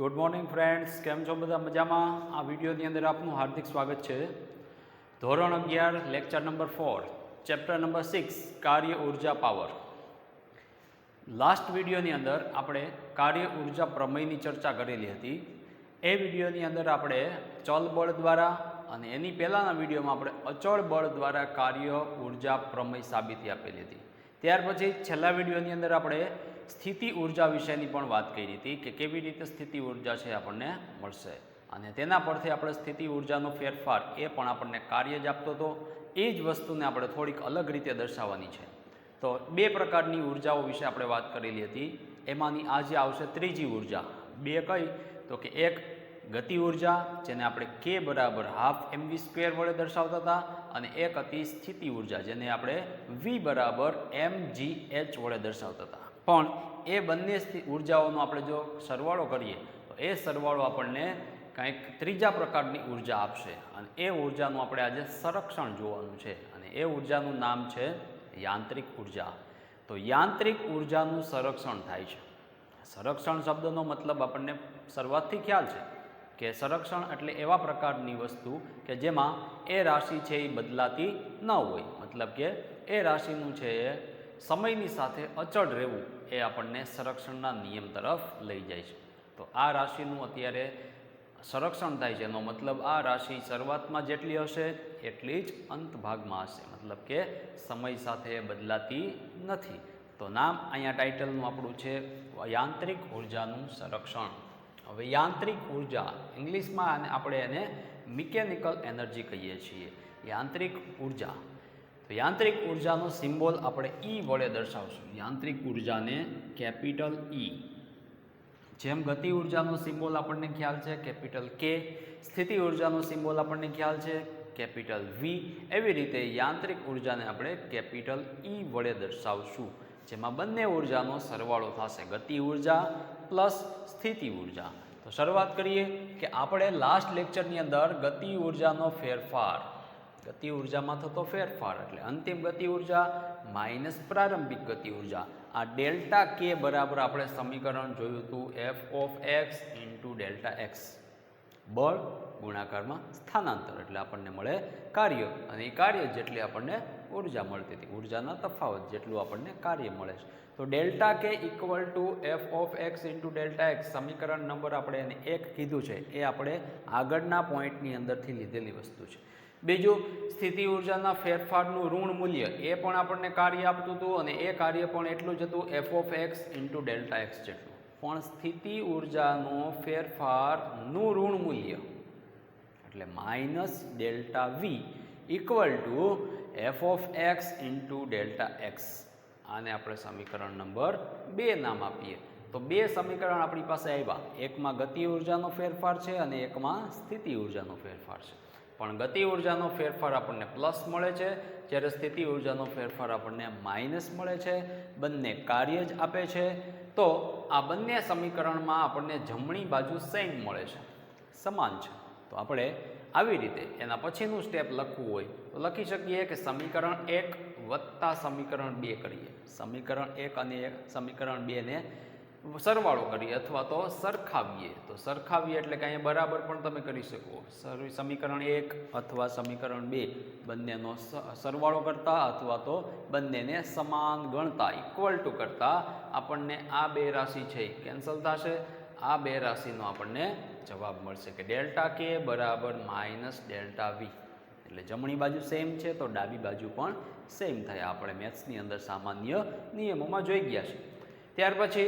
Good morning friends, કેમ છો બધા? મજામાં? આ વિડીયોની અંદર આપનું હાર્દિક સ્વાગત છે. ધોરણ 11 લેક્ચર નંબર 4 ચેપ્ટર નંબર 6 કાર્ય ઉર્જા પાવર. લાસ્ટ વિડીયોની અંદર આપણે કાર્ય ઉર્જા પ્રમેયની ચર્ચા કરેલી હતી. એ વિડીયોની અંદર આપણે ચલ બળ દ્વારા અને એની પહેલાંના વિડીયોમાં આપણે અચળ બળ દ્વારા કાર્ય ઉર્જા પ્રમેય સાબિતી આપેલી હતી. ત્યાર પછી છેલ્લા વિડીયોની અંદર આપણે સ્થિતિ ઉર્જા વિશેની પણ વાત કરી હતી કે કેવી રીતે સ્થિતિ ઉર્જા છે આપણને મળશે, અને તેના પરથી આપણે સ્થિતિ ઉર્જાનો ફેરફાર એ પણ આપણને કાર્ય જ આપતો હતો. એ જ વસ્તુને આપણે થોડીક અલગ રીતે દર્શાવવાની છે. તો બે પ્રકારની ઉર્જાઓ વિશે આપણે વાત કરેલી હતી. એમાંની આજે આવશે ત્રીજી ઉર્જા. બે કઈ? તો કે એક ગતિ ઉર્જા, જેને આપણે k બરાબર હાફ mv² વડે દર્શાવતા હતા, અને એક હતી સ્થિતિ ઉર્જા, જેને આપણે v બરાબર mgh વડે દર્શાવતા હતા. પણ એ બંને ઉર્જાઓનો આપણે જો સરવાળો કરીએ તો એ સરવાળો આપણને કંઈક ત્રીજા પ્રકારની ઉર્જા આપશે, અને એ ઉર્જાનું આપણે આજે સંરક્ષણ જોવાનું છે, અને એ ઉર્જાનું નામ છે યાંત્રિક ઉર્જા. તો યાંત્રિક ઉર્જાનું સંરક્ષણ થાય છે. સંરક્ષણ શબ્દનો મતલબ આપણને શરૂઆતથી ખ્યાલ છે કે સંરક્ષણ એટલે એવા પ્રકારની વસ્તુ કે જેમાં એ રાશિ છે એ બદલાતી ન હોય, મતલબ કે એ રાશિનું છે એ સમયની સાથે અચળ રહેવું, એ આપણને સંરક્ષણના નિયમ તરફ લઈ જાય છે. તો આ રાશિનું અત્યારે સંરક્ષણ થાય છે, એનો મતલબ આ રાશિ શરૂઆતમાં જેટલી હશે એટલી જ અંત ભાગમાં હશે, મતલબ કે સમય સાથે બદલાતી નથી. તો નામ અહીંયા ટાઇટલનું આપણું છે યાંત્રિક ઉર્જાનું સંરક્ષણ. હવે યાંત્રિક ઉર્જા ઇંગ્લિશમાં આપણે એને મિકેનિકલ એનર્જી કહીએ છીએ. યાંત્રિક ઉર્જા, તો યાંત્રિક ઉર્જાનો સિમ્બોલ આપણે E વડે દર્શાવશું. યાંત્રિક ઉર્જાને કેપિટલ E. જેમ ગતિ ઉર્જાનો સિમ્બોલ આપણને ખ્યાલ છે કેપિટલ K, સ્થિતિ ઉર્જાનો સિમ્બોલ આપણને ખ્યાલ છે કેપિટલ V, એવી રીતે યાંત્રિક ઉર્જાને આપણે કેપિટલ E વડે દર્શાવશું, જેમાં બંને ઉર્જાનો સરવાળો થશે, ગતિ ઉર્જા પ્લસ સ્થિતિ ઉર્જા. તો શરૂઆત કરીએ કે આપણે લાસ્ટ લેક્ચરની અંદર ગતિ ઉર્જાનો ફેરફાર, ગતિ ઉર્જામાં થતો ફેરફાર એટલે અંતિમ ગતિ ઉર્જા માઇનસ પ્રારંભિક ગતિ ઉર્જા, આ ડેલ્ટા કે બરાબર આપણે સમીકરણ જોયું હતું f of x into delta x, બળ ગુણાકારમાં સ્થાનાંતર, એટલે આપણને મળે કાર્ય, અને એ કાર્ય જેટલી આપણને ઉર્જા મળતી હતી, ઉર્જાના તફાવત જેટલું આપણને કાર્ય મળે છે. તો delta K equal to F of X into delta x, સમીકરણ નંબર આપણે એને 1 કીધું છે, એ આપણે આગળના પોઈન્ટની અંદરથી લીધેલી વસ્તુ છે. બીજું, સ્થિતિ ઉર્જાના ફેરફારનું ઋણ મૂલ્ય, એ પણ આપણને કાર્ય આપતું હતું, અને એ કાર્ય પણ એટલું જ હતું F of X into delta X જેટલું. પણ સ્થિતિ ઉર્જાનો ફેરફારનું ઋણ મૂલ્ય એટલે minus delta V equal to F of X into delta X. આને આપણે સમીકરણ નંબર 2 નામ આપીએ. તો બે સમીકરણ આપણી પાસે આવ્યા, એકમાં ગતિ ઉર્જાનો ફેરફાર છે અને એકમાં સ્થિતિ ઉર્જાનો ફેરફાર છે. પણ ગતિ ઉર્જાનો ફેરફાર આપણને પ્લસ મળે છે, જ્યારે સ્થિતિ ઉર્જાનો ફેરફાર આપણને માઇનસ મળે છે. બંને કાર્ય જ આપે છે. તો આ બંને સમીકરણમાં આપણને જમણી બાજુ સેમ મળે છે, સમાન છે. તો આપણે આવી રીતે એના પછીનું સ્ટેપ લખવું હોય તો લખી શકીએ કે સમીકરણ 1 વત્તા સમીકરણ 2 કરીએ. સમીકરણ 1 અને સમીકરણ 2 ને સરવાળો કરીએ અથવા તો સરખાવીએ. તો સરખાવીએ એટલે કે અહીંયા બરાબર પણ તમે કરી શકો. સમીકરણ 1 અથવા સમીકરણ 2 બંનેનો સરવાળો કરતા અથવા તો બંનેને સમાન ગણતા, ઇક્વલ ટુ કરતા આપણને આ બે રાશિ છે એ કેન્સલ થશે. આ બે રાશિનો આપણને જવાબ મળશે કે ડેલ્ટા કે બરાબર માઇનસ ડેલ્ટા વી, એટલે જમણી બાજુ સેમ છે તો ડાબી બાજુ પણ સેમ થાય. આપણે મેથ્સની અંદર સામાન્ય નિયમોમાં જોઈ ગયા છે. ત્યાર પછી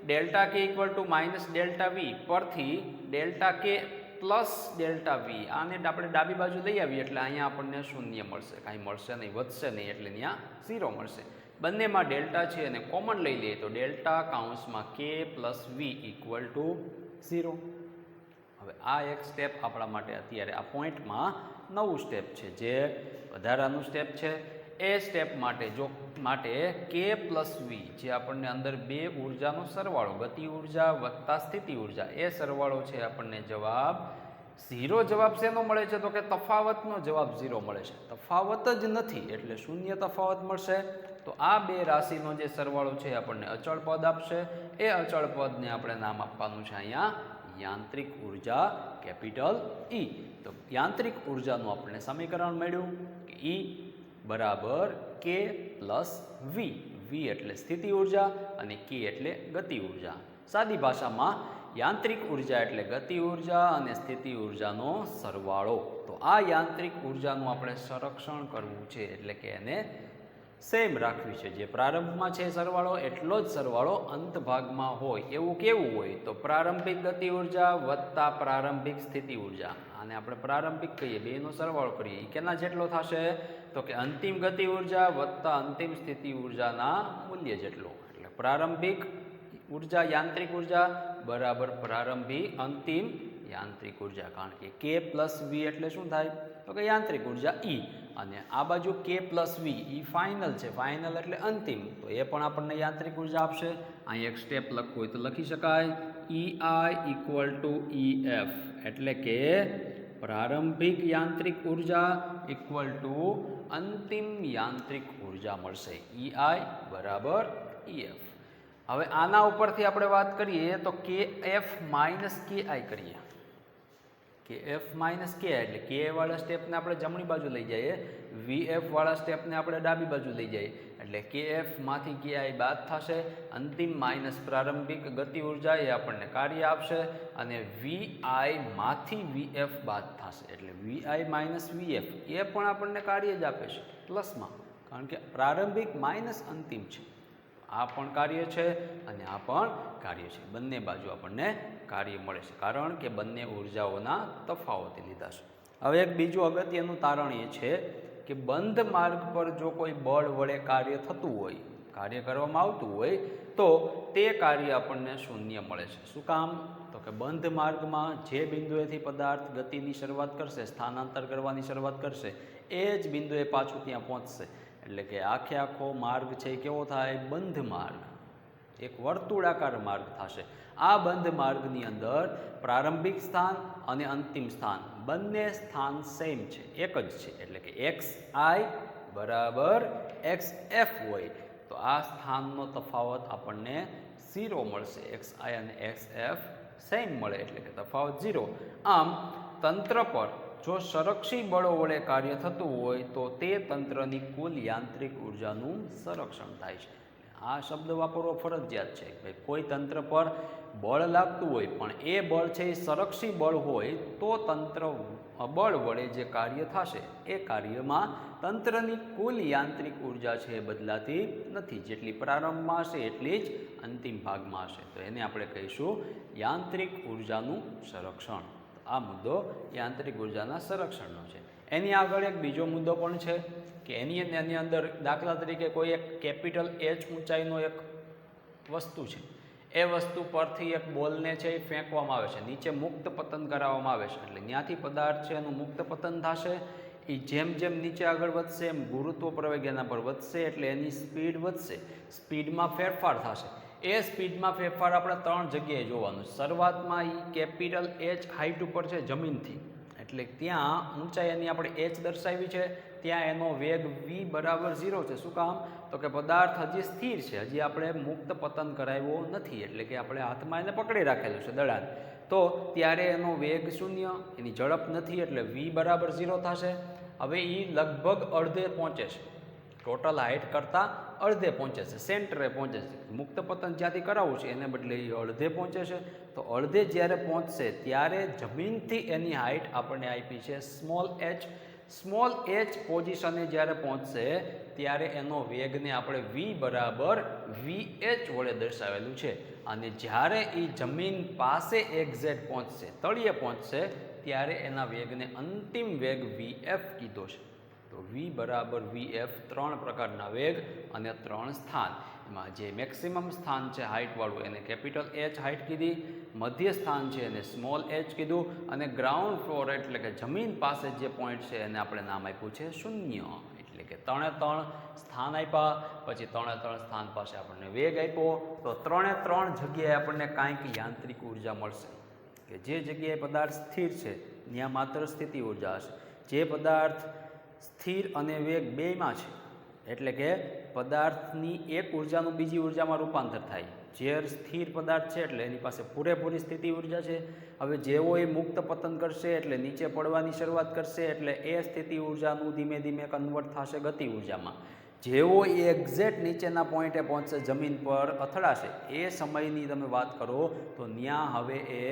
delta K equal to minus delta V પરથી ડેલ્ટા કે પ્લસ ડેલ્ટા વી, આને આપણે ડાબી બાજુ લઈ આવીએ એટલે અહીંયા આપણને શૂન્ય મળશે, કાંઈ મળશે નહીં, વધશે નહીં, એટલે ત્યાં 0 મળશે. બંનેમાં ડેલ્ટા છે અને કોમન લઈ લઈએ તો ડેલ્ટા કાઉન્સમાં કે પ્લસ વી ઇક્વલ ટુ 0. હવે આ એક સ્ટેપ આપણા માટે અત્યારે આ પોઈન્ટમાં નવું સ્ટેપ છે, જે વધારાનું સ્ટેપ છે. એ સ્ટેપ માટે કે પ્લસ વી, જે આપણને અંદર બે ઉર્જાનો સરવાળો, ગતિ ઉર્જા વત્તા સ્થિતિ ઉર્જા, એ સરવાળો છે આપણને જવાબ 0 જવાબ શેનો મળે છે? તો કે તફાવતનો જવાબ 0 મળે છે. તફાવત જ નથી એટલે શૂન્ય તફાવત મળશે. તો આ બે રાશિનો જે સરવાળો છે આપણને અચળ પદ આપશે. એ અચળ પદને આપણે નામ આપવાનું છે અહીંયા યાંત્રિક ઉર્જા કેપિટલ E. તો યાંત્રિક ઉર્જાનું આપણને સમીકરણ મળ્યું કે E બરાબર K પ્લસ V. V એટલે સ્થિતિ ઉર્જા અને K એટલે ગતિ ઉર્જા. સાદી ભાષામાં યાંત્રિક ઉર્જા એટલે ગતિ ઉર્જા અને સ્થિતિ ઉર્જાનો સરવાળો. તો આ યાંત્રિક ઉર્જાનું આપણે સંરક્ષણ કરવું છે, એટલે કે એને સેમ રાખવી છે. જે પ્રારંભમાં છે સરવાળો એટલો જ સરવાળો અંત ભાગમાં હોય એવું કેવું હોય તો પ્રારંભિક ગતિ ઉર્જા વત્તા પ્રારંભિક સ્થિતિ ઉર્જા. આને આપણે પ્રારંભિક કહીએ, બેનો સરવાળો કરીએ એ કેના જેટલો થશે તો કે અંતિમ ગતિ ઉર્જા વત્તા અંતિમ સ્થિતિ ઉર્જાના મૂલ્ય જેટલો. એટલે પ્રારંભિક ઉર્જા યાંત્રિક ઉર્જા બરાબર પ્રારંભિક અંતિમ યાંત્રિક ઉર્જા. કારણ કે K પ્લસ V એટલે શું થાય તો કે યાંત્રિક ઉર્જા E, અને આ બાજુ K પ્લસ V એ ફાઇનલ છે. ફાઇનલ એટલે અંતિમ, તો એ પણ આપણને યાંત્રિક ઉર્જા આપશે. અહીં એક સ્ટેપ લખવું હોય તો લખી શકાય EI ઇક્વલ ટુ EF, એટલે કે પ્રારંભિક યાંત્રિક ઉર્જા ઇક્વલ ટુ અંતિમ યાંત્રિક ઉર્જા મળશે. EI બરાબર EF. હવે આના ઉપરથી આપણે વાત કરીએ તો KF માઇનસ KI કરીએ. KF માઇનસ KI એટલે K વાળા સ્ટેપને આપણે જમણી બાજુ લઈ જઈએ, VF વાળા સ્ટેપને આપણે ડાબી બાજુ લઈ જઈએ, એટલે KF માંથી KI બાદ થશે. અંતિમ માઇનસ પ્રારંભિક ગતિ ઉર્જા એ આપણને કાર્ય આપશે, અને VI માંથી VF બાદ થશે, એટલે VI માઇનસ VF એ પણ આપણને કાર્ય જ આપે છે પ્લસમાં, કારણ કે પ્રારંભિક માઇનસ અંતિમ છે. આ પણ કાર્ય છે અને આ પણ કાર્ય છે. બંને બાજુ આપણને કાર્ય મળે છે, કારણ કે બંને ઉર્જાઓના તફાવતે લીધા છે. હવે એક બીજું અગત્યનું તારણ એ છે કે બંધ માર્ગ પર જો કોઈ બળ વડે કાર્ય થતું હોય, કાર્ય કરવામાં આવતું હોય, તો તે કાર્ય આપણને શૂન્ય મળે છે. શું કામ તો કે બંધ માર્ગમાં જે બિંદુએથી પદાર્થ ગતિની શરૂઆત કરશે, સ્થાનાંતર કરવાની શરૂઆત કરશે, એ જ બિંદુએ પાછું ત્યાં પહોંચશે. એટલે કે આખો માર્ગ છે કેવો થાય બંધ માર્ગ, એક વર્તુળાકાર માર્ગ થશે. આ બંધ માર્ગની અંદર પ્રારંભિક સ્થાન અને અંતિમ સ્થાન બંને સ્થાન સેમ છે, એક જ છે. એટલે કે XI બરાબર XF હોય તો આ સ્થાનનો તફાવત આપણને 0 મળશે. XI અને XF સેમ મળે એટલે કે તફાવત 0. આમ તંત્ર પર જો સંરક્ષી બળો વડે કાર્ય થતું હોય તો તે તંત્રની કુલ યાંત્રિક ઉર્જાનું સંરક્ષણ થાય છે. આ શબ્દ વાપરવો ફરજિયાત છે. ભાઈ કોઈ તંત્ર પર બળ લાગતું હોય પણ એ બળ છે એ સંરક્ષી બળ હોય તો તંત્ર બળ વડે જે કાર્ય થશે એ કાર્યમાં તંત્રની કુલ યાંત્રિક ઉર્જા છે એ બદલાતી નથી. જેટલી પ્રારંભમાં હશે એટલી જ અંતિમ ભાગમાં હશે. તો એને આપણે કહીશું યાંત્રિક ઉર્જાનું સંરક્ષણ. આ મુદ્દો યાંત્રિક ઉર્જાના સંરક્ષણનો છે. એની આગળ એક બીજો મુદ્દો પણ છે કે એની અંદર દાખલા તરીકે કોઈ એક કેપિટલ H ઊંચાઈનો એક વસ્તુ છે, એ વસ્તુ પરથી એક બોલને છે એ ફેંકવામાં આવે છે, નીચે મુક્ત પતન કરાવવામાં આવે છે. એટલે ત્યાંથી પદાર્થ છે એનું મુક્ત પતન થશે. એ જેમ જેમ નીચે આગળ વધશે એમ ગુરુત્વ પ્રવેગ એના પર વધશે, એટલે એની સ્પીડ વધશે, સ્પીડમાં ફેરફાર થશે. એ સ્પીડમાં ફેરફાર આપણે 3 જગ્યાએ જોવાનું. શરૂઆતમાં એ કેપિટલ H હાઇટ ઉપર છે જમીનથી, એટલે ત્યાં ઊંચાઈ એની આપણે H દર્શાવી છે, ત્યાં એનો વેગ V બરાબર 0 છે. શું કામ તો કે પદાર્થ હજી સ્થિર છે, હજી આપણે મુક્ત પતન કરાવ્યો નથી, એટલે કે આપણે હાથમાં એને પકડી રાખેલું છે દડાને, તો ત્યારે એનો વેગ 0, એની ઝડપ નથી, એટલે V બરાબર 0 થશે. હવે એ લગભગ અડધે પહોંચે છે, ટોટલ હાઇટ કરતાં અડધે પહોંચે છે, સેન્ટરે પહોંચે છે. મુક્ત પતન જ્યાંથી કરાવવું છે એને બદલે એ અડધે પહોંચે છે. તો અડધે જ્યારે પહોંચશે ત્યારે જમીનથી એની હાઇટ આપણને આપી છે સ્મોલ h. સ્મોલ h પોઝિશને જ્યારે પહોંચશે ત્યારે એનો વેગને આપણે V બરાબર VH વડે દર્શાવેલું છે. અને જ્યારે એ જમીન પાસે એક્ઝેક્ટ પહોંચશે, તળિયે પહોંચશે, ત્યારે એના વેગને અંતિમ વેગ VF કીધો છે. તો V બરાબર VF 3 પ્રકારના વેગ અને 3 સ્થાન. એમાં જે મેક્સિમમ સ્થાન છે હાઇટવાળું એને કેપિટલ H હાઇટ કીધી, મધ્ય સ્થાન છે એને સ્મોલ h કીધું, અને ગ્રાઉન્ડ ફ્લોર એટલે કે જમીન પાસે જે પોઈન્ટ છે એને આપણે નામ આપ્યું છે 0. એટલે કે 3 સ્થાન આપ્યા, પછી 3 સ્થાન પાસે આપણને વેગ આપ્યો, તો 3 જગ્યાએ આપણને કાંઈક યાંત્રિક ઉર્જા મળશે. કે જે જગ્યાએ પદાર્થ સ્થિર છે ત્યાં માત્ર સ્થિતિ ઉર્જા હશે. જે પદાર્થ સ્થિર અને વેગ બેયમાં છે એટલે કે પદાર્થની એક ઉર્જાનું બીજી ઉર્જામાં રૂપાંતર થાય. જે સ્થિર પદાર્થ છે એટલે એની પાસે પૂરેપૂરી સ્થિતિ ઉર્જા છે. હવે જેવો એ મુક્ત પતન કરશે એટલે નીચે પડવાની શરૂઆત કરશે એટલે એ સ્થિતિ ઉર્જાનું ધીમે ધીમે કન્વર્ટ થશે ગતિ ઉર્જામાં. જેવો એ એક્ઝેક્ટ નીચેના પોઈન્ટે પહોંચશે, જમીન પર અથડાશે, એ સમયની તમે વાત કરો તો ત્યાં હવે એ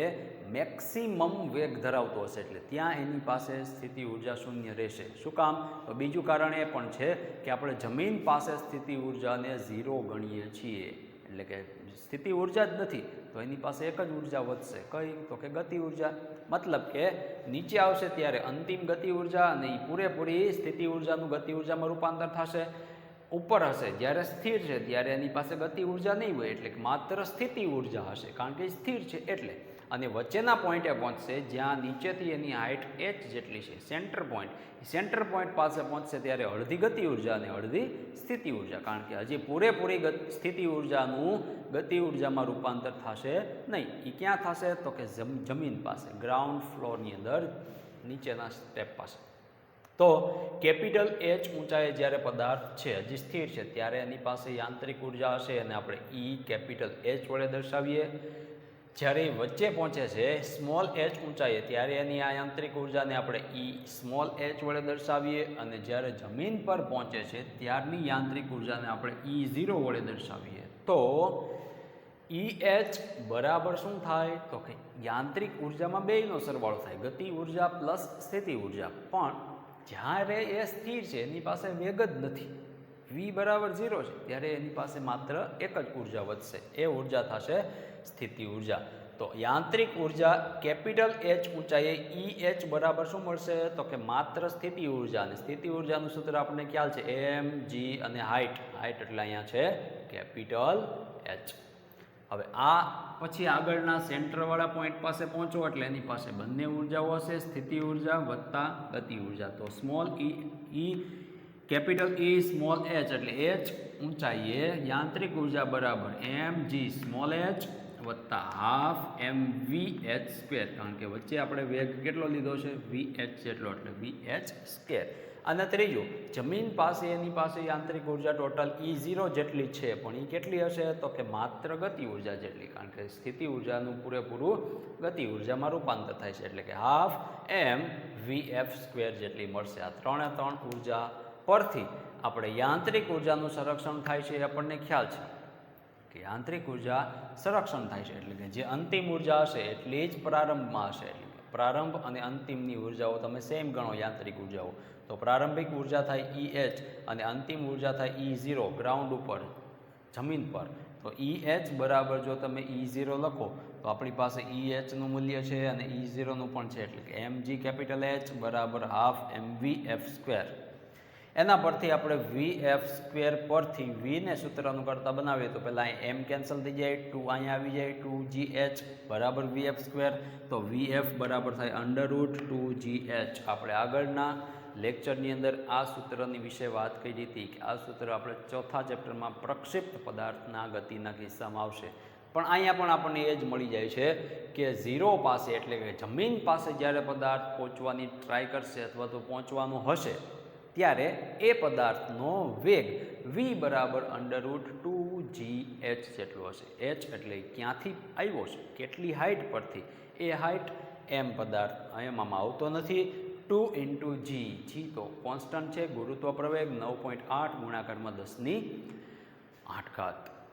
મેક્સિમમ વેગ ધરાવતો હશે એટલે ત્યાં એની પાસે સ્થિતિ ઉર્જા શૂન્ય રહેશે. શું કામ? તો બીજું કારણ એ પણ છે કે આપણે જમીન પાસે સ્થિતિ ઉર્જાને 0 ગણીએ છીએ. એટલે કે સ્થિતિ ઉર્જા જ નથી તો એની પાસે એક જ ઉર્જા વધશે. કઈ? તો કે ગતિ ઉર્જા. મતલબ કે નીચે આવશે ત્યારે અંતિમ ગતિ ઉર્જા અને એ પૂરેપૂરી સ્થિતિ ઉર્જાનું ગતિ ઉર્જામાં રૂપાંતર થશે. ઉપર હશે જ્યારે સ્થિર છે ત્યારે એની પાસે ગતિ ઉર્જા નહીં હોય એટલે કે માત્ર સ્થિતિ ઉર્જા હશે કારણ કે સ્થિર છે એટલે. અને વચ્ચેના પોઈન્ટે પહોંચશે જ્યાં નીચેથી એની હાઇટ h જેટલી છે, સેન્ટર પોઈન્ટ. સેન્ટર પોઈન્ટ પાસે પહોંચશે ત્યારે અડધી ગતિ ઉર્જા અને અડધી સ્થિતિ ઉર્જા કારણ કે હજી પૂરેપૂરી સ્થિતિ ઉર્જાનું ગતિ ઉર્જામાં રૂપાંતર થશે નહીં. એ ક્યાં થશે? તો કે જમીન પાસે, ગ્રાઉન્ડ ફ્લોરની અંદર નીચેના સ્ટેપ પાસે. તો કેપિટલ H ઊંચાઈએ જ્યારે પદાર્થ છે હજી સ્થિર છે ત્યારે એની પાસે યાંત્રિક ઉર્જા હશે અને આપણે E કેપિટલ H વડે દર્શાવીએ. જ્યારે વચ્ચે પહોંચે છે સ્મોલ h ઊંચાઈએ ત્યારે એની આ યાંત્રિક ઉર્જાને આપણે E સ્મોલ h વડે દર્શાવીએ અને જ્યારે જમીન પર પહોંચે છે ત્યારની યાંત્રિક ઉર્જાને આપણે E0 વડે દર્શાવીએ. તો EH બરાબર શું થાય? તો કે યાંત્રિક ઉર્જામાં બેયનો સરવાળો થાય, ગતિ ઉર્જા પ્લસ સ્થિતિ ઉર્જા. પણ જ્યારે એ સ્થિર છે એની પાસે વેગ જ નથી, V બરાબર 0 છે ત્યારે એની પાસે માત્ર એક જ ઉર્જા વધશે, એ ઉર્જા થશે સ્થિતિ ઉર્જા. તો યાંત્રિક ઉર્જા કેપિટલ H ઊંચાઈએ EH બરાબર શું મળશે? તો કે માત્ર સ્થિતિ ઉર્જા. અને સ્થિતિ ઉર્જાનું સૂત્ર આપણને ખ્યાલ છે mg અને હાઇટ એટલે અહીંયા છે કેપિટલ H. હવે આ પછી આગળના સેન્ટરવાળા પોઈન્ટ પાસે પહોંચો એટલે એની પાસે બંને ઉર્જાઓ હશે, સ્થિતિ ઉર્જા વત્તા ગતિ ઉર્જા. તો small E capital E small h એટલે h ઊંચાઈએ યાંત્રિક ઉર્જા બરાબર mg સ્મોલ h વત્તા હાફ mvh સ્ક્વેર કારણ કે વચ્ચે આપણે વેગ કેટલો લીધો છે? vh જેટલો એટલે vh સ્ક્વેર. અને ત્રીજું, જમીન પાસે એની પાસે યાંત્રિક ઉર્જા ટોટલ E0 જેટલી છે પણ એ કેટલી હશે? તો કે માત્ર ગતિ ઉર્જા જેટલી કારણ કે સ્થિતિ ઉર્જાનું પૂરેપૂરું ગતિ ઉર્જામાં રૂપાંતર થાય છે એટલે કે હાફ mvf સ્ક્વેર જેટલી મળશે. આ 3 ઉર્જા પરથી આપણે યાંત્રિક ઉર્જાનું સંરક્ષણ થાય છે એ આપણને ખ્યાલ છે કે યાંત્રિક ઉર્જા સંરક્ષણ થાય છે એટલે કે જે અંતિમ ઉર્જા હશે એટલી જ પ્રારંભમાં હશે. એટલે કે પ્રારંભ અને અંતિમની ઉર્જાઓ તમે સેમ ગણો યાંત્રિક ઉર્જાઓ. તો પ્રારંભિક ઉર્જા થાય EH અને અંતિમ ઉર્જા થાય E0 ગ્રાઉન્ડ ઉપર, જમીન પર. તો EH બરાબર જો તમે E0 લખો તો આપણી પાસે EHનું મૂલ્ય છે અને E0નું પણ છે એટલે કે mg કેપિટલ H બરાબર હાફ mvf સ્ક્વેર. એના પરથી આપણે vf સ્ક્વેર પરથી vને સૂત્રનું કરતા બનાવીએ તો પહેલાં અહીં m કેન્સલ થઈ જાય, 2 અહીંયા આવી જાય, 2gh બરાબર vf સ્ક્વેર. તો vf બરાબર થાય √2gh. આપણે આગળના લેક્ચરની અંદર આ સૂત્રની વિશે વાત કરી હતી કે આ સૂત્ર આપણે ચોથા ચેપ્ટરમાં પ્રક્ષિપ્ત પદાર્થના ગતિના કિસ્સામાં આવશે. પણ અહીંયા પણ આપણને એ જ મળી જાય છે કે 0 પાસે એટલે કે જમીન પાસે જ્યારે પદાર્થ પહોંચવાની ટ્રાય કરશે અથવા તો પહોંચવાનું હશે ત્યારે એ પદાર્થનો વેગ v બરાબર √2gh જેટલો હશે. h એટલે ક્યાંથી આવ્યો છે, કેટલી હાઇટ પરથી, એ હાઇટ m પદાર્થ એમાં આવતો નથી. 2 × g તો કોન્સ્ટન્ટ છે, ગુરુત્વ પ્રવેગ 9.8 ગુણાકારમાં 10⁸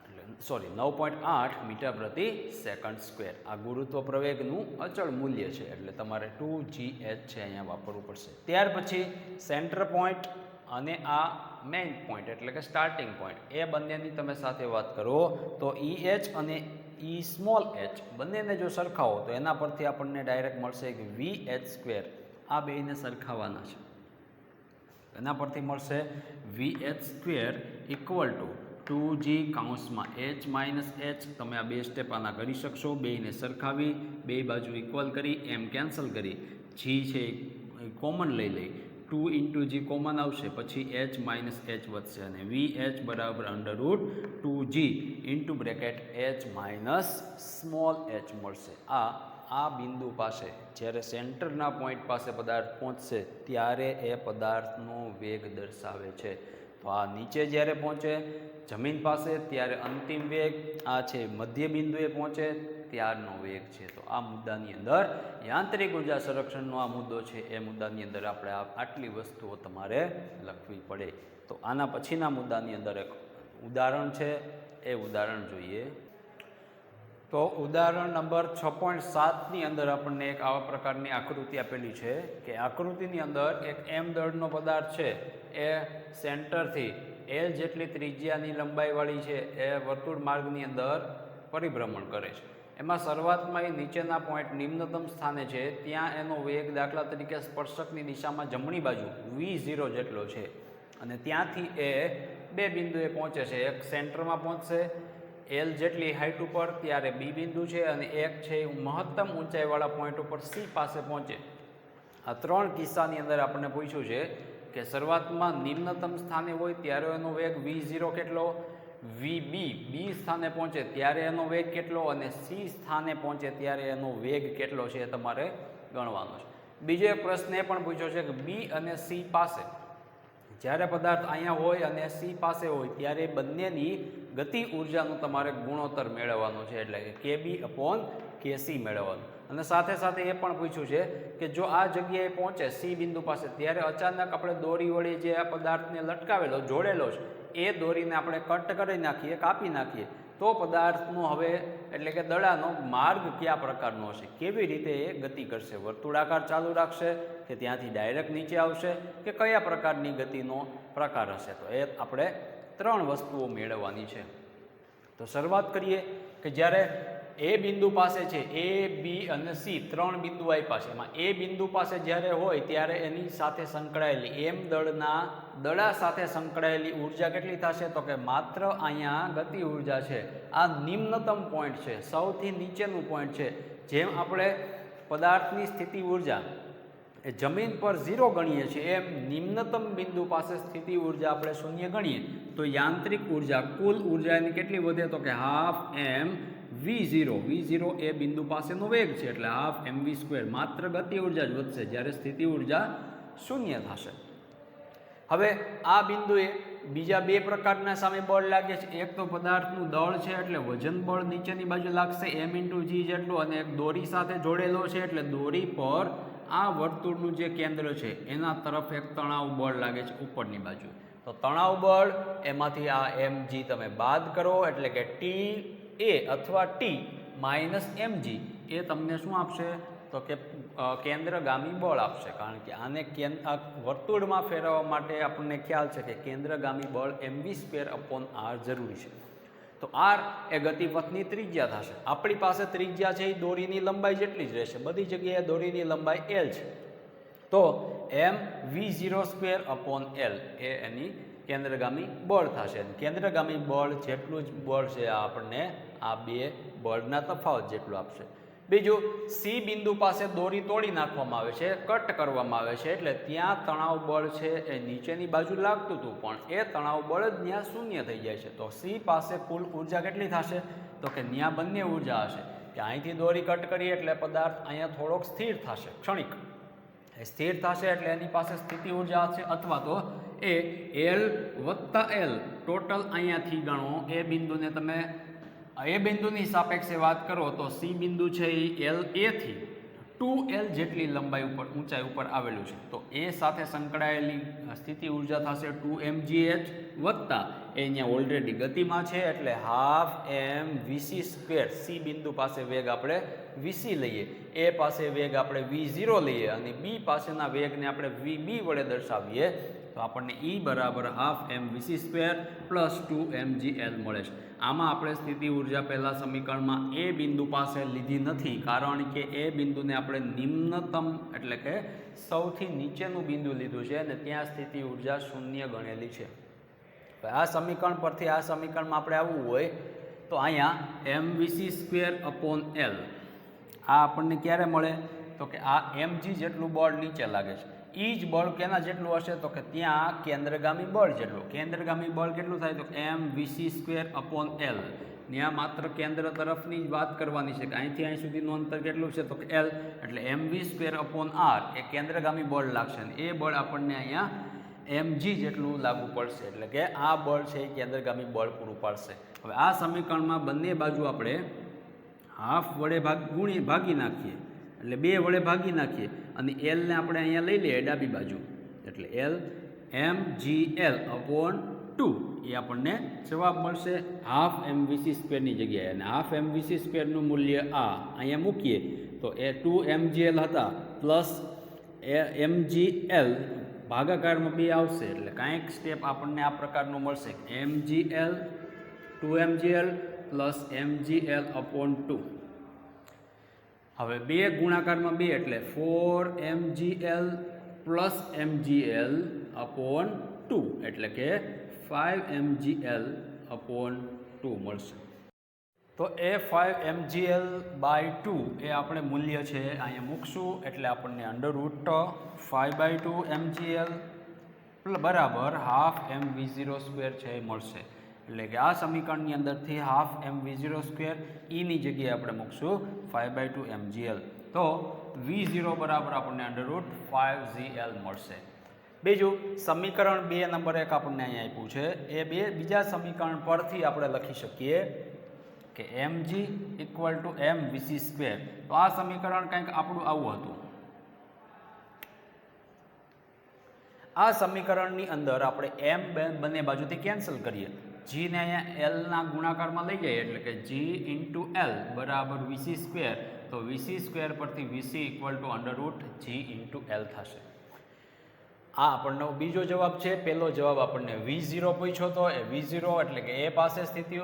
એટલે 9.8 મીટર પ્રતિ સેકન્ડ સ્ક્વેર. આ ગુરુત્વ પ્રવેગનું અચળ મૂલ્ય છે એટલે તમારે 2gh છે અહીંયા વાપરવું પડશે. ત્યાર પછી સેન્ટર પોઈન્ટ અને આ મેઇન પોઈન્ટ એટલે કે સ્ટાર્ટિંગ પોઈન્ટ એ બંનેની તમે સાથે વાત કરો તો EH અને E સ્મોલ h બંનેને જો સરખાવો તો એના પરથી આપણને ડાયરેક્ટ મળશે કે VH સ્ક્વેર. આ બેને સરખાવવાના છે. એના પરથી મળશે VH square equal to 2g કાઉન્સમાં h minus h. તમે આ બે સ્ટેપ આના કરી શકશો. બેને સરખાવી, બે બાજુ ઇક્વલ કરી, m કેન્સલ કરી, g છે એ કોમન લઈ 2 × g કોમન આવશે, પછી h માઇનસ h વધશે અને VH બરાબર √2g into bracket h minus small h મળશે. આ બિંદુ પાસે જ્યારે સેન્ટરના પોઈન્ટ પાસે પદાર્થ પહોંચશે ત્યારે એ પદાર્થનો વેગ દર્શાવે છે. તો તો આ નીચે જ્યારે પહોંચે જમીન પાસે ત્યારે અંતિમ વેગ આ છે મધ્ય બિંદુએ પહોંચે ત્યારનો વેગ છે. તો આ મુદ્દાની અંદર યાંત્રિક ઉર્જા સંરક્ષણનો આ મુદ્દો છે, એ મુદ્દાની અંદર આપણે આટલી વસ્તુઓ તમારે લખવી પડે. તો આના પછીના મુદ્દાની અંદર એક ઉદાહરણ છે, એ ઉદાહરણ જોઈએ. તો ઉદાહરણ નંબર 6.7ની અંદર આપણને એક આવા પ્રકારની આકૃતિ આપેલી છે કે આકૃતિની અંદર એક એમ દળનો પદાર્થ છે, એ સેન્ટરથી એલ જેટલી ત્રિજ્યાની લંબાઈવાળી છે, એ વર્તુળ માર્ગની અંદર પરિભ્રમણ કરે છે. એમાં શરૂઆતમાં એ નીચેના પોઈન્ટ નિમ્નતમ સ્થાને છે, ત્યાં એનો વેગ દાખલા તરીકે સ્પર્શકની દિશામાં જમણી બાજુ v0 જેટલો છે અને ત્યાંથી એ બે બિંદુએ પહોંચે છે. એક સેન્ટરમાં પહોંચશે એલ જેટલી હાઇટ ઉપર, ત્યારે બી બિંદુ છે, અને એક છે મહત્તમ ઊંચાઈવાળા પોઈન્ટ ઉપર સી પાસે પહોંચે. આ ત્રણ કિસ્સાની અંદર આપણને પૂછ્યું છે કે શરૂઆતમાં નિમ્નતમ સ્થાને હોય ત્યારે એનો વેગ v0 કેટલો, બી સ્થાને પહોંચે ત્યારે એનો વેગ કેટલો, અને સી સ્થાને પહોંચે ત્યારે એનો વેગ કેટલો છે એ તમારે ગણવાનો છે. બીજો એક પ્રશ્ન એ પણ પૂછ્યો છે કે બી અને સી પાસે જ્યારે પદાર્થ અહીંયા હોય અને સી પાસે હોય ત્યારે બંનેની ગતિ ઉર્જાનું તમારે ગુણોત્તર મેળવવાનો છે, એટલે કે KB/KC મેળવવાનું. અને સાથે સાથે એ પણ પૂછ્યું છે કે જો આ જગ્યાએ પહોંચે સી બિંદુ પાસે ત્યારે અચાનક આપણે દોરી વળી જે આ પદાર્થને લટકાવેલો જોડેલો છે એ દોરીને આપણે કટ કરી નાખીએ, કાપી નાખીએ, તો પદાર્થનો હવે એટલે કે દડાનો માર્ગ કયા પ્રકારનો હશે, કેવી રીતે એ ગતિ કરશે, વર્તુળાકાર ચાલુ રાખશે કે ત્યાંથી ડાયરેક્ટ નીચે આવશે, કે કયા પ્રકારની ગતિનો પ્રકાર હશે. તો એ આપણે ત્રણ વસ્તુઓ મેળવવાની છે. તો શરૂઆત કરીએ કે જ્યારે એ બિંદુ પાસે છે, એ બી અને સી ત્રણ બિંદુ આપ્યા છે. એમાં એ બિંદુ પાસે જ્યારે હોય ત્યારે એની સાથે સંકળાયેલી એમ દડા સાથે સંકળાયેલી ઉર્જા કેટલી થશે, તો કે માત્ર અહીંયા ગતિ ઉર્જા છે, આ નિમ્નતમ પોઈન્ટ છે, સૌથી નીચેનું પોઈન્ટ છે. જેમ આપણે પદાર્થની સ્થિતિ ઉર્જા એ જમીન પર 0 ગણીએ છીએ, એમ નિમ્નતમ બિંદુ પાસે સ્થિતિ ઉર્જા આપણે શૂન્ય ગણીએ તો યાંત્રિક ઉર્જા કુલ ઉર્જા એની કેટલી વધે, તો કે ½ v0 એ બિંદુ પાસેનો વેગ છે, એટલે ½ mv², માત્ર ગતિ ઉર્જા જ વધશે જ્યારે સ્થિતિ ઉર્જા શૂન્ય થશે. હવે આ બિંદુએ બીજા બે પ્રકારના સામે બળ લાગે છે. એક તો પદાર્થનું દળ છે એટલે વજન બળ નીચેની બાજુ લાગશે m×g જેટલું, અને એક દોરી સાથે જોડેલો છે એટલે દોરી પર આ વર્તુળનું જે કેન્દ્ર છે એના તરફ એક તણાવ બળ લાગે છે ઉપરની બાજુ. તો તણાવ બળ એમાંથી આ mg તમે બાદ કરો એટલે કે ta અથવા t -mg એ તમને શું આપશે, તો કે કેન્દ્રગામી બળ આપશે. કારણ કે આને વર્તુળમાં ફેરવવા માટે આપણને ખ્યાલ છે કે કેન્દ્રગામી બળ mv²/r જરૂરી છે. તો r એ ગતિપથની ત્રિજ્યા થશે. આપણી પાસે ત્રિજ્યા છે એ દોરીની લંબાઈ જેટલી જ રહેશે, બધી જગ્યાએ દોરીની લંબાઈ l છે. તો mv02/l એ એની કેન્દ્રગામી બળ થશે. કેન્દ્રગામી બળ જેટલું જ બળ છે આપણને આ બે બળના તફાવત જેટલું આપશે. બીજું, સી બિંદુ પાસે દોરી તોડી નાખવામાં આવે છે, કટ કરવામાં આવે છે, એટલે ત્યાં તણાવ બળ છે એ નીચેની બાજુ લાગતું હતું પણ એ તણાવ બળ જ ત્યાં શૂન્ય થઈ જાય છે. તો સી પાસે કુલ ઉર્જા કેટલી થશે, તો કે ત્યાં બંને ઉર્જા હશે કે અહીંથી દોરી કટ કરીએ એટલે પદાર્થ અહીંયા થોડોક સ્થિર થશે, ક્ષણિક સ્થિર થશે એટલે એની પાસે સ્થિતિ ઉર્જા હશે, અથવા તો એ L + L ટોટલ અહીંયાથી ગણો એ બિંદુને તમે એ બિંદુની સાપેક્ષે વાત કરો તો સી બિંદુ છે એ LA થી 2L જેટલી લંબાઈ ઉપર ઊંચાઈ ઉપર આવેલું છે. તો એ સાથે સંકળાયેલી સ્થિતિ ઉર્જા થશે 2mgh વત્તા એ અહીંયા ઓલરેડી ગતિમાં છે એટલે ½ mvc². સી બિંદુ પાસે વેગ આપણે vc લઈએ, એ પાસે વેગ આપણે v0 લઈએ અને બી પાસેના વેગને આપણે vb વડે દર્શાવીએ તો આપણને E = ½ mvc² + 2mgl મળે છે. આમાં આપણે સ્થિતિ ઉર્જા પહેલા સમીકરણમાં એ બિંદુ પાસે લીધી નથી, કારણ કે એ બિંદુને આપણે નિમ્નતમ એટલે કે સૌથી નીચેનું બિંદુ લીધું છે અને ત્યાં સ્થિતિ ઉર્જા શૂન્ય ગણેલી છે. આ સમીકરણ પરથી આ સમીકરણમાં આપણે આવવું હોય તો અહીંયા mvc²/l આ આપણને ક્યારે મળે, તો કે આ mg જેટલું બળ નીચે લાગે છે. એ જ બળ કેના જેટલું હશે, તો કે ત્યાં કેન્દ્રગામી બળ જેટલું. કેન્દ્રગામી બળ કેટલું થાય, તો mvc²/l. ત્યાં માત્ર કેન્દ્ર તરફની જ વાત કરવાની છે કે અહીંથી અહીં સુધીનું અંતર કેટલું છે, તો કે l, એટલે mv²/r એ કેન્દ્રગામી બળ લાગશે અને એ બળ આપણને અહીંયા mg જેટલું લાગુ પડશે, એટલે કે આ બળ છે એ કેન્દ્રગામી બળ પૂરું પાડશે. હવે આ સમીકરણમાં બંને બાજુ આપણે હાફ વડે ભાગી નાખીએ, એટલે 2 વડે ભાગી નાખીએ અને એલને આપણે અહીંયા લઈ લઈએ ડાબી બાજુ, એટલે એલ mgl/2 એ આપણને જવાબ મળશે હાફ mvc² ની જગ્યાએ. અને હાફ mvc² નું મૂલ્ય આ અહીંયા મૂકીએ તો એ 2 mgl હતા પ્લસ mgl ભાગાકારમાં 2 આવશે, એટલે કાંઈક સ્ટેપ આપણને આ પ્રકારનું મળશે mgl 2 mgl પ્લસ mgl/2. હવે 2 ગુણાકારમાં 2 એટલે 4 mgl પ્લસ mgl/2 એટલે કે 5 mgl/2 મળશે. તો એ 5 mgl/2 એ આપણે મૂલ્ય છે અહીંયા મૂકશું, એટલે આપણને √5/2 mgl બરાબર હાફ mv02 છે એ મળશે. એટલે કે આ સમીકરણની અંદરથી હાફ mv02 ની જગ્યાએ આપણે મૂકશું 5/2 mgl. તો v0 બરાબર આપણને √5gl મળશે. બીજું સમીકરણ 2 નંબર 1 આપણને અહીંયા આપ્યું છે, એ બીજા સમીકરણ પરથી આપણે લખી શકીએ કે mg = mvc². તો આ સમીકરણ કંઈક આપણું આવું હતું. આ સમીકરણની અંદર આપણે m બંને બાજુથી કેન્સલ કરીએ, g ને અહીંયા l ના ગુણાકારમાં લઈ જઈએ, એટલે કે g × l બરાબર vc². તો vc² પરથી vc = g × l થશે. આ આપણનો બીજો જવાબ છે. પહેલો જવાબ આપણને v0 પૂછ્યો હતો, એ v0 એટલે કે એ પાસે સ્થિતિ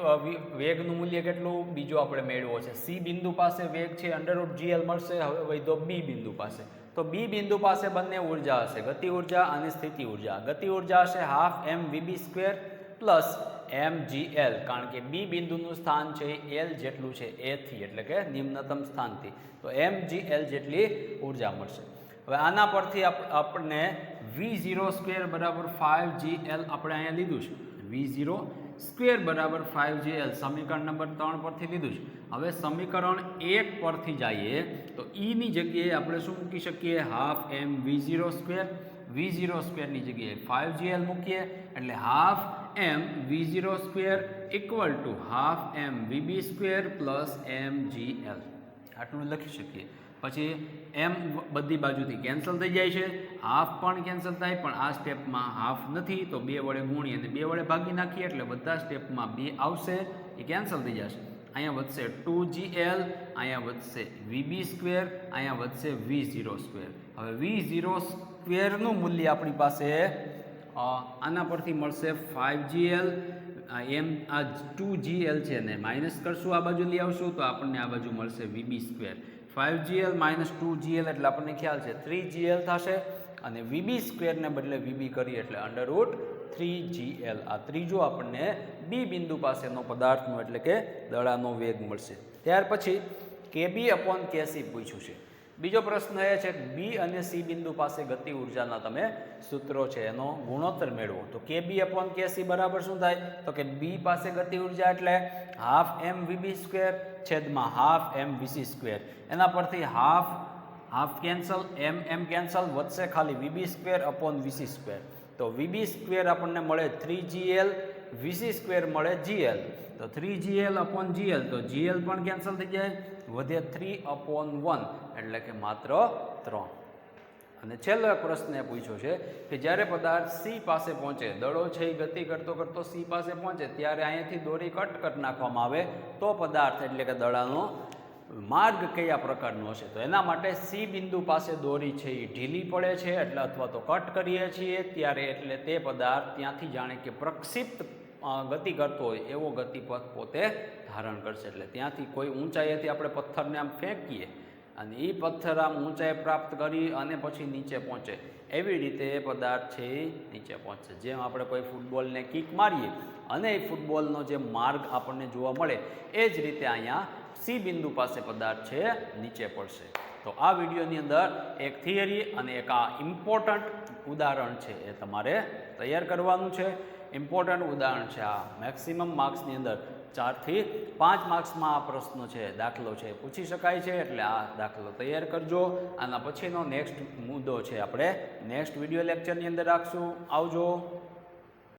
વેગનું મૂલ્ય કેટલું બીજો આપણે મેળવ્યો છે. c બિંદુ પાસે વેગ છે √gl મળશે. હવે વધ્યો b બિંદુ પાસે, તો b બિંદુ પાસે બંને ઉર્જા હશે, ગતિ ઉર્જા અને સ્થિતિ ઉર્જા. ગતિ ઉર્જા હશે હાફ mvb² પ્લસ mgl, કારણ કે b બિંદુનું સ્થાન છે l જેટલું છે a થી, એટલે કે નિમ્નતમ સ્થાનથી, તો mgl જેટલી ઉર્જા મળશે. હવે આના પરથી આપણને v02 બરાબર 5gl આપણે અહીંયા લીધું છે, v02 બરાબર 5gl સમીકરણ નંબર 3 પરથી લીધું છે. હવે સમીકરણ 1 પરથી જઈએ તો ની જગ્યાએ આપણે શું મૂકી શકીએ, હાફ mv02, v02 ની જગ્યાએ 5gl મૂકીએ, એટલે half mv02 = half mvb² plus mgl આટલું લખી શકીએ. પછી m બધી બાજુથી કેન્સલ થઈ જાય છે, હાફ પણ કેન્સલ થાય, પણ આ સ્ટેપમાં હાફ નથી, તો 2 વડે ગુણી અને 2 વડે ભાગી નાખીએ, એટલે બધા સ્ટેપમાં 2 આવશે, એ કેન્સલ થઈ જશે. અહીંયા વધશે 2gl, અહીંયા વધશે vb², અહીંયા વધશે v02. હવે v02 નું મૂલ્ય આપણી પાસે આના પરથી મળશે 5gl. એમ આ 2gl છે ને માઇનસ કરશું, આ બાજુ લઈ આવશું તો આપણને આ બાજુ મળશે vb². 5gl - 2gl એટલે આપણને ખ્યાલ છે 3gl થશે, અને vb² ને બદલે vb કરીએ એટલે √3gl. આ ત્રીજો આપણને b બિંદુ પાસેનો પદાર્થનો એટલે કે દડાનો વેગ મળશે. ત્યાર પછી kb/kc પૂછ્યું છે. બીજો પ્રશ્ન એ છે કે b અને c બિંદુ પાસે ગતિ ઉર્જાના તમે સૂત્રો છે એનો ગુણોત્તર મેળવો. તો kb/kc બરાબર શું થાય, તો કે b પાસે ગતિ ઉર્જા એટલે હાફ mvb² છેદમાં હાફ mvc². એના પરથી હાફ કેન્સલ, m કેન્સલ, વધશે ખાલી vb²/vc². તો vb² આપણને મળે 3gl, vc² મળે gl. તો 3gl/gl, તો gl પણ કેન્સલ થઈ જાય, વધે 3/1 એટલે કે માત્ર 3. અને છેલ્લો એક પ્રશ્ન એ પૂછ્યો છે કે જ્યારે પદાર્થ c પાસે પહોંચે, દડો છે એ ગતિ કરતો c પાસે પહોંચે, ત્યારે અહીંયાથી દોરી કટ નાખવામાં આવે તો પદાર્થ એટલે કે દડાનો માર્ગ કયા પ્રકારનો હશે. તો એના માટે c બિંદુ પાસે દોરી છે એ ઢીલી પડે છે, એટલે અથવા તો કટ કરીએ છીએ ત્યારે, એટલે તે પદાર્થ ત્યાંથી જાણે કે પ્રક્ષિપ્ત ગતિ કરતો હોય એવો ગતિપથ પોતે ધારણ કરશે. એટલે ત્યાંથી કોઈ ઊંચાઈએથી આપણે પથ્થરને આમ ફેંકીએ અને એ પથ્થર આમ ઊંચાઈ પ્રાપ્ત કરી અને પછી નીચે પહોંચે, એવી રીતે એ પદાર્થ છે એ નીચે પહોંચશે. જેમ આપણે કોઈ ફૂટબોલને કિક મારીએ અને એ ફૂટબોલનો જે માર્ગ આપણને જોવા મળે, એ જ રીતે અહીંયા c બિંદુ પાસે પદાર્થ છે નીચે પડશે. તો આ વિડીયોની અંદર એક થિયરી અને એક આ ઇમ્પોર્ટન્ટ ઉદાહરણ છે એ તમારે તૈયાર કરવાનું છે. ઇમ્પોર્ટન્ટ ઉદાહરણ છે આ, મેક્સિમમ માર્ક્સની અંદર 4 થી 5 માર્ક્સમાં આ પ્રશ્નો છે, દાખલો છે, પૂછી શકાય છે. એટલે આ દાખલો તૈયાર કરજો. આના પછીનો નેક્સ્ટ મુદ્દો છે આપણે નેક્સ્ટ વિડીયો લેક્ચરની અંદર રાખશું. આવજો.